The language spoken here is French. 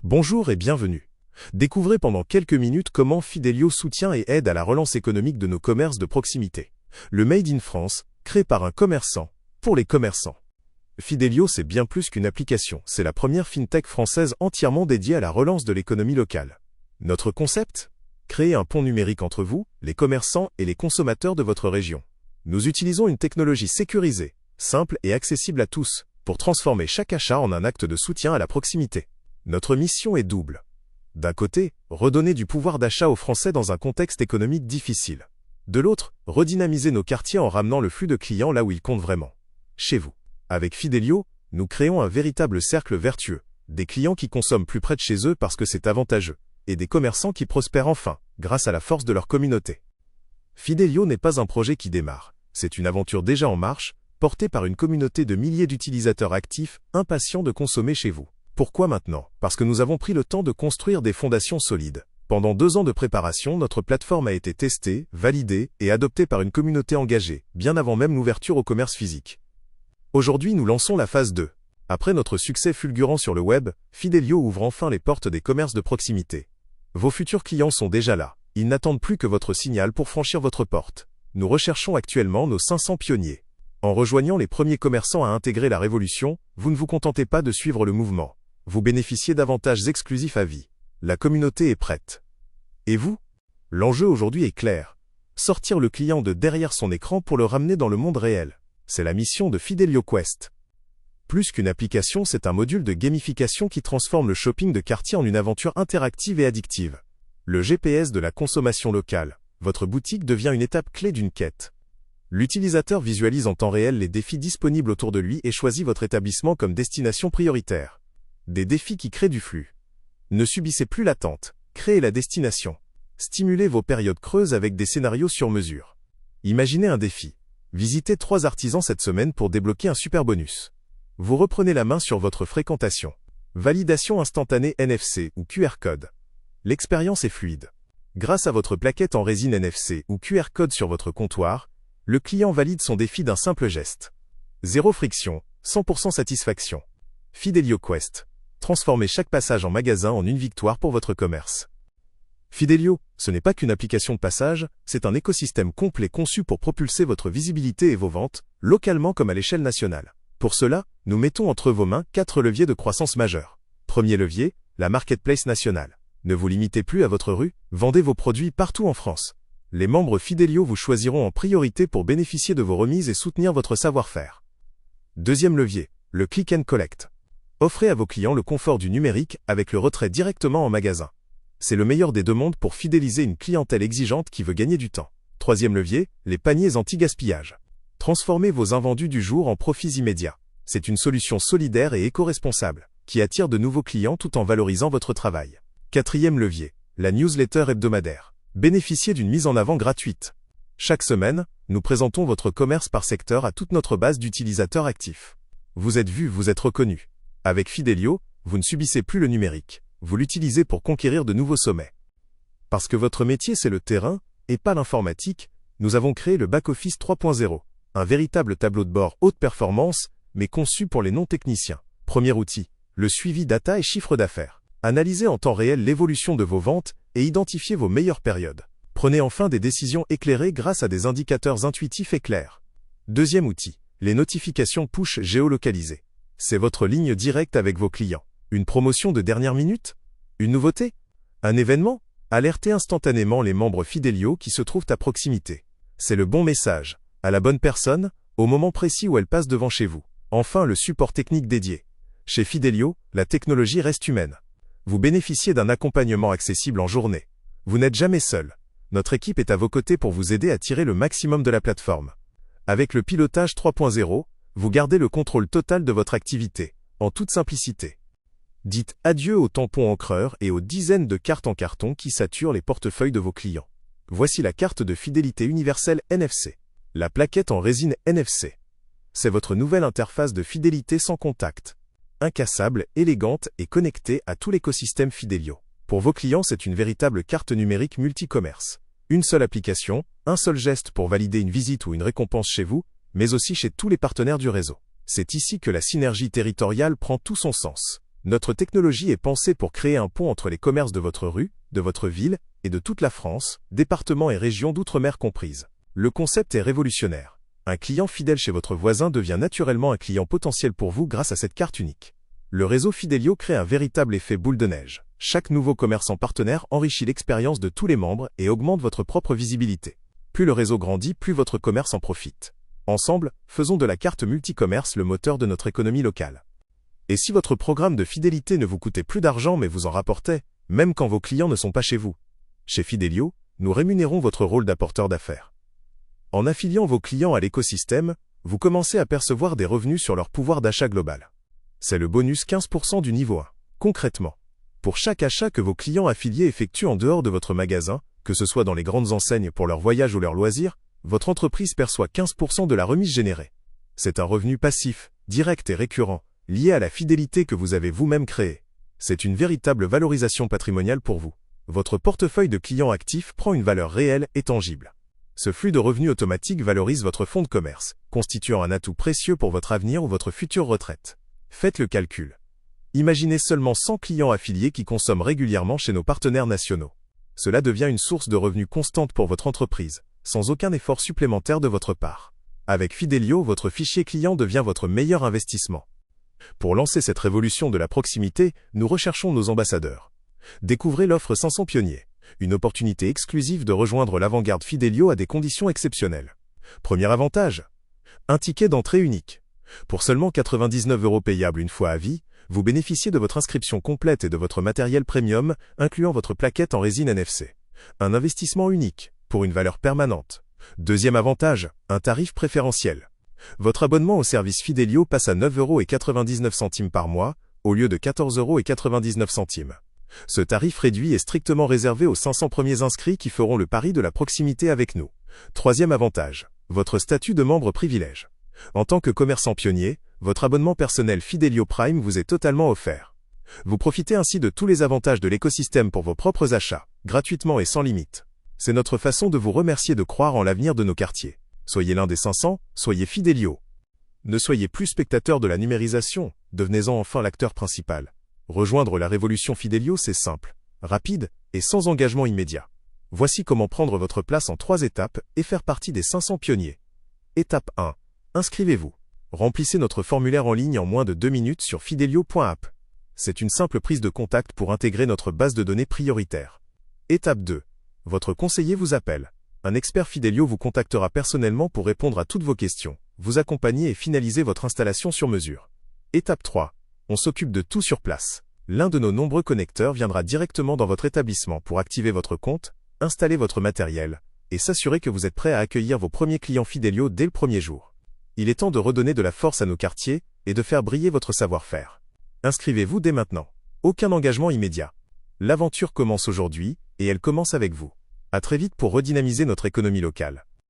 Bonjour et bienvenue. Découvrez pendant quelques minutes comment Fidelio soutient et aide à la relance économique de nos commerces de proximité. Le Made in France, créé par un commerçant, pour les commerçants. Fidelio, c'est bien plus qu'une application, c'est la première fintech française entièrement dédiée à la relance de l'économie locale. Notre concept ? Créer un pont numérique entre vous, les commerçants et les consommateurs de votre région. Nous utilisons une technologie sécurisée, simple et accessible à tous, pour transformer chaque achat en un acte de soutien à la proximité. Notre mission est double. D'un côté, redonner du pouvoir d'achat aux Français dans un contexte économique difficile. De l'autre, redynamiser nos quartiers en ramenant le flux de clients là où ils comptent vraiment. Chez vous. Avec Fidelio, nous créons un véritable cercle vertueux. Des clients qui consomment plus près de chez eux parce que c'est avantageux. Et des commerçants qui prospèrent enfin, grâce à la force de leur communauté. Fidelio n'est pas un projet qui démarre. C'est une aventure déjà en marche, portée par une communauté de milliers d'utilisateurs actifs, impatients de consommer chez vous. Pourquoi maintenant ? Parce que nous avons pris le temps de construire des fondations solides. Pendant 2 ans de préparation, notre plateforme a été testée, validée et adoptée par une communauté engagée, bien avant même l'ouverture au commerce physique. Aujourd'hui, nous lançons la phase 2. Après notre succès fulgurant sur le web, Fidelio ouvre enfin les portes des commerces de proximité. Vos futurs clients sont déjà là. Ils n'attendent plus que votre signal pour franchir votre porte. Nous recherchons actuellement nos 500 pionniers. En rejoignant les premiers commerçants à intégrer la révolution, vous ne vous contentez pas de suivre le mouvement. Vous bénéficiez d'avantages exclusifs à vie. La communauté est prête. Et vous ? L'enjeu aujourd'hui est clair. Sortir le client de derrière son écran pour le ramener dans le monde réel. C'est la mission de Fidelio Quest. Plus qu'une application, c'est un module de gamification qui transforme le shopping de quartier en une aventure interactive et addictive. Le GPS de la consommation locale. Votre boutique devient une étape clé d'une quête. L'utilisateur visualise en temps réel les défis disponibles autour de lui et choisit votre établissement comme destination prioritaire. Des défis qui créent du flux. Ne subissez plus l'attente, créez la destination. Stimulez vos périodes creuses avec des scénarios sur mesure. Imaginez un défi. Visitez 3 artisans cette semaine pour débloquer un super bonus. Vous reprenez la main sur votre fréquentation. Validation instantanée NFC ou QR code. L'expérience est fluide. Grâce à votre plaquette en résine NFC ou QR code sur votre comptoir, le client valide son défi d'un simple geste. 0 friction, 100% satisfaction. Fidelio Quest. Transformez chaque passage en magasin en une victoire pour votre commerce. Fidelio, ce n'est pas qu'une application de passage, c'est un écosystème complet conçu pour propulser votre visibilité et vos ventes, localement comme à l'échelle nationale. Pour cela, nous mettons entre vos mains 4 leviers de croissance majeurs. Premier levier, la marketplace nationale. Ne vous limitez plus à votre rue, vendez vos produits partout en France. Les membres Fidelio vous choisiront en priorité pour bénéficier de vos remises et soutenir votre savoir-faire. Deuxième levier, le click and collect. Offrez à vos clients le confort du numérique avec le retrait directement en magasin. C'est le meilleur des deux mondes pour fidéliser une clientèle exigeante qui veut gagner du temps. Troisième levier, les paniers anti-gaspillage. Transformez vos invendus du jour en profits immédiats. C'est une solution solidaire et éco-responsable, qui attire de nouveaux clients tout en valorisant votre travail. Quatrième levier, la newsletter hebdomadaire. Bénéficiez d'une mise en avant gratuite. Chaque semaine, nous présentons votre commerce par secteur à toute notre base d'utilisateurs actifs. Vous êtes vu, vous êtes reconnu. Avec Fidelio, vous ne subissez plus le numérique. Vous l'utilisez pour conquérir de nouveaux sommets. Parce que votre métier c'est le terrain, et pas l'informatique, nous avons créé le Back-Office 3.0. Un véritable tableau de bord haute performance, mais conçu pour les non-techniciens. Premier outil, le suivi data et chiffre d'affaires. Analysez en temps réel l'évolution de vos ventes et identifiez vos meilleures périodes. Prenez enfin des décisions éclairées grâce à des indicateurs intuitifs et clairs. Deuxième outil, les notifications push géolocalisées. C'est votre ligne directe avec vos clients. Une promotion de dernière minute ? Une nouveauté ? Un événement ? Alertez instantanément les membres Fidelio qui se trouvent à proximité. C'est le bon message, à la bonne personne, au moment précis où elle passe devant chez vous. Enfin, le support technique dédié. Chez Fidelio, la technologie reste humaine. Vous bénéficiez d'un accompagnement accessible en journée. Vous n'êtes jamais seul. Notre équipe est à vos côtés pour vous aider à tirer le maximum de la plateforme. Avec le pilotage 3.0, vous gardez le contrôle total de votre activité, en toute simplicité. Dites adieu aux tampons encreurs et aux dizaines de cartes en carton qui saturent les portefeuilles de vos clients. Voici la carte de fidélité universelle NFC. La plaquette en résine NFC. C'est votre nouvelle interface de fidélité sans contact. Incassable, élégante et connectée à tout l'écosystème Fidelio. Pour vos clients, c'est une véritable carte numérique multi-commerce. Une seule application, un seul geste pour valider une visite ou une récompense chez vous, mais aussi chez tous les partenaires du réseau. C'est ici que la synergie territoriale prend tout son sens. Notre technologie est pensée pour créer un pont entre les commerces de votre rue, de votre ville et de toute la France, départements et régions d'outre-mer comprises. Le concept est révolutionnaire. Un client fidèle chez votre voisin devient naturellement un client potentiel pour vous grâce à cette carte unique. Le réseau Fidelio crée un véritable effet boule de neige. Chaque nouveau commerçant partenaire enrichit l'expérience de tous les membres et augmente votre propre visibilité. Plus le réseau grandit, plus votre commerce en profite. Ensemble, faisons de la carte multicommerce le moteur de notre économie locale. Et si votre programme de fidélité ne vous coûtait plus d'argent mais vous en rapportait, même quand vos clients ne sont pas chez vous? Chez Fidelio, nous rémunérons votre rôle d'apporteur d'affaires. En affiliant vos clients à l'écosystème, vous commencez à percevoir des revenus sur leur pouvoir d'achat global. C'est le bonus 15% du niveau 1. Concrètement, pour chaque achat que vos clients affiliés effectuent en dehors de votre magasin, que ce soit dans les grandes enseignes pour leur voyage ou leurs loisirs, votre entreprise perçoit 15% de la remise générée. C'est un revenu passif, direct et récurrent, lié à la fidélité que vous avez vous-même créée. C'est une véritable valorisation patrimoniale pour vous. Votre portefeuille de clients actifs prend une valeur réelle et tangible. Ce flux de revenus automatique valorise votre fonds de commerce, constituant un atout précieux pour votre avenir ou votre future retraite. Faites le calcul. Imaginez seulement 100 clients affiliés qui consomment régulièrement chez nos partenaires nationaux. Cela devient une source de revenus constante pour votre entreprise, sans aucun effort supplémentaire de votre part. Avec Fidelio, votre fichier client devient votre meilleur investissement. Pour lancer cette révolution de la proximité, nous recherchons nos ambassadeurs. Découvrez l'offre 500 pionniers, une opportunité exclusive de rejoindre l'avant-garde Fidelio à des conditions exceptionnelles. Premier avantage, un ticket d'entrée unique. Pour seulement 99 € payables une fois à vie, vous bénéficiez de votre inscription complète et de votre matériel premium, incluant votre plaquette en résine NFC. Un investissement unique, pour une valeur permanente. Deuxième avantage, un tarif préférentiel. Votre abonnement au service Fidelio passe à 9,99 € par mois, au lieu de 14,99 €. Ce tarif réduit est strictement réservé aux 500 premiers inscrits qui feront le pari de la proximité avec nous. Troisième avantage, votre statut de membre privilège. En tant que commerçant pionnier, votre abonnement personnel Fidelio Prime vous est totalement offert. Vous profitez ainsi de tous les avantages de l'écosystème pour vos propres achats, gratuitement et sans limite. C'est notre façon de vous remercier de croire en l'avenir de nos quartiers. Soyez l'un des 500, soyez Fidelio. Ne soyez plus spectateur de la numérisation, devenez-en enfin l'acteur principal. Rejoindre la révolution Fidelio, c'est simple, rapide et sans engagement immédiat. Voici comment prendre votre place en 3 étapes et faire partie des 500 pionniers. Étape 1. Inscrivez-vous. Remplissez notre formulaire en ligne en moins de 2 minutes sur fidelio.app. C'est une simple prise de contact pour intégrer notre base de données prioritaire. Étape 2. Votre conseiller vous appelle. Un expert Fidelio vous contactera personnellement pour répondre à toutes vos questions, vous accompagner et finaliser votre installation sur mesure. Étape 3. On s'occupe de tout sur place. L'un de nos nombreux connecteurs viendra directement dans votre établissement pour activer votre compte, installer votre matériel et s'assurer que vous êtes prêt à accueillir vos premiers clients Fidelio dès le premier jour. Il est temps de redonner de la force à nos quartiers et de faire briller votre savoir-faire. Inscrivez-vous dès maintenant. Aucun engagement immédiat. L'aventure commence aujourd'hui et elle commence avec vous. À très vite pour redynamiser notre économie locale.